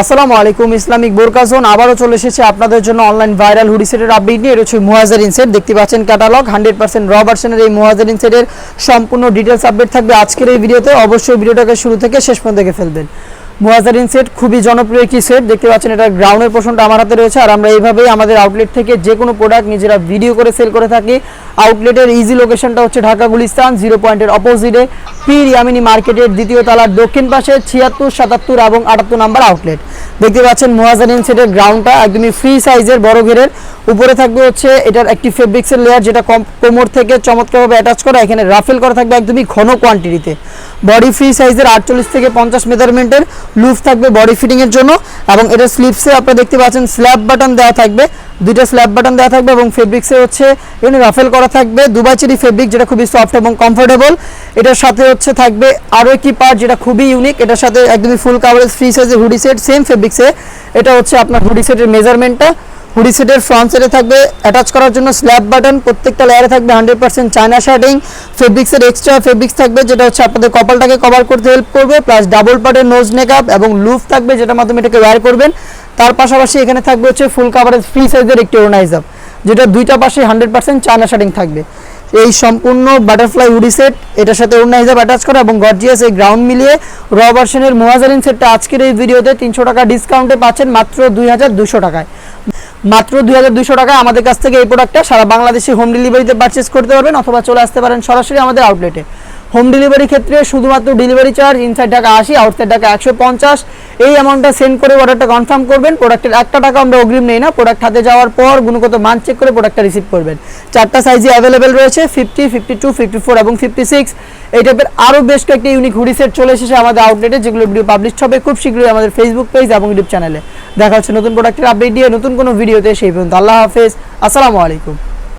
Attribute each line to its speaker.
Speaker 1: আসসালামু আলাইকুম। ইসলামিক বোরকা জোন আবারও চলে এসেছে আপনাদের জন্য অনলাইন ভাইরাল হুডি সেটের আপডেট নিয়ে। এটা হচ্ছে মুহাজিরিন সেট, দেখতে পাচ্ছেন ক্যাটালগ 100% র ভার্সনের এই মুহাজিরিন সেটের সম্পূর্ণ ডিটেলস আপডেট থাকবে আজকের এই ভিডিওতে। অবশ্যই ভিডিওটাকে শুরু থেকে শেষ পর্যন্ত দেখে ফেলবেন। মুহাজিরিন সেট খুবই জনপ্রিয় একটি সেট, দেখতে পাচ্ছেন এটা গ্রাউন্ডের পোর্শনটা আমার হাতে রয়েছে। আর আমরা এইভাবেই আমাদের আউটলেট থেকে যে কোনো প্রোডাক্ট নিজেরা ভিডিও করে সেল করে থাকি। আউটলেটের ইজি লোকেশনটা হচ্ছে ঢাকা গুলিস্তান 0 পয়েন্টের অপোজিটে পীর ইয়ামিনী মার্কেটের দ্বিতীয় তলার দক্ষিণ পাশে 76, 77 এবং 78 নাম্বার আউটলেট। দেখতে পাচ্ছেন মুহাজিরিন সেটের গ্রাউন্ডটা একদমই ফ্রি সাইজের বড় ঘেরের। উপরে থাকবে হচ্ছে এটার একটি ফেব্রিক্সের লেয়ার, যেটা কোমর থেকে চমৎকারভাবে অ্যাটাচ করা। এখানে রাফেল করা থাকবে একদমই ঘন কোয়ান্টিটিতে। বডি ফ্রি সাইজের 48 থেকে 50 মেজারমেন্টের লুফ থাকবে বডি ফিটিংয়ের জন্য। এবং এটার স্লিপসে আপনারা দেখতে পাচ্ছেন স্ল্যাব বাটন দেওয়া থাকবে, দুইটা স্ল্যাব বাটন দেওয়া থাকবে। এবং ফেব্রিক্সে হচ্ছে এখানে রাফেল করা থাকবে দুবাই চেরি ফেব্রিক, যেটা খুবই সফট এবং কমফোর্টেবল। এটার সাথে হচ্ছে থাকবে আরও একটি পার্ট যেটা খুবই ইউনিক। এটার সাথে একদমই ফুল কাভারেজ ফ্রি সাইজের হুডি সেট, সেম ফেব্রিক্সে। এটা হচ্ছে আপনার হুডি সেটের মেজারমেন্টটা। হুডি সেটের ফ্রন্ট সাইডে থাকবে অ্যাটাচ করার জন্য স্ল্যাব বাটন, প্রত্যেকটা লেয়ারে থাকবে 100% চায়না শার্টিং। ফেব্রিক্সের এক্সট্রা ফেব্রিক্স থাকবে, যেটা হচ্ছে আপনাদের কপালটাকে কভার করতে হেল্প করবে। প্লাস ডাবল পার্টের নোজ নেকআপ এবং লুফ থাকবে, যেটার মাধ্যমে এটাকে ওয়্যার করবেন। তার পাশাপাশি এখানে থাকবে হচ্ছে ফুল কাভারেজ ফ্রি সাইজের একটি ওড়নাইজার, যেটা দুইটা পাশে 100% চায়না শার্টিং থাকবে। এই সম্পূর্ণ বাটারফ্লাই হুডি সেট, এটার সাথে ওড়না হিসাব অ্যাটাচ করা এবং গর্জিয়াস এই গ্রাউন্ড মিলিয়ে র ভার্সনের মুহাজিরিন সেটটা আজকের এই ভিডিওতে 300 টাকা ডিসকাউন্টে পাচ্ছেন মাত্র 2200 টাকায়। মাত্র 2200 টাকায় আমাদের কাছ থেকে এই প্রোডাক্টটা সারা বাংলাদেশে হোম ডেলিভারিতে পারচেস করতে পারবেন, অথবা চলে আসতে পারেন সরাসরি আমাদের আউটলেটে। হোম ডেলিভারি ক্ষেত্রে শুধুমাত্র ডেলিভারি চার্জ ইনসাইড টাকা 80, আউটসাইড টাকা 150। এই অ্যামাউন্টটা সেন্ড করে অর্ডারটা কনফার্ম করবেন। প্রোডাক্টের একটা টাকা আমরা অগ্রিম নেই না। প্রোডাক্ট হাতে যাওয়ার পর গুণগত মান চেক করে প্রোডাক্টটা রিসিভ করবেন। 4টা সাইজে অ্যাভেলেবেল রয়েছে, 50, 52, 54 এবং 56। এই টাইপের আরও বেশ কয়েকটি ইউনিক হুডি সেট চলে এসেছে আমাদের আউটলেটে, যেগুলো ভিডিও পাবলিশ হবে খুব শীঘ্রই আমাদের ফেসবুক পেজ এবং ইউটিউব চ্যানেলে। দেখা হচ্ছে নতুন প্রোডাক্টের আপডেট দিয়ে নতুন কোনো ভিডিওতে। সেই পর্যন্ত আল্লাহ হাফেজ, আসসালামু আলাইকুম।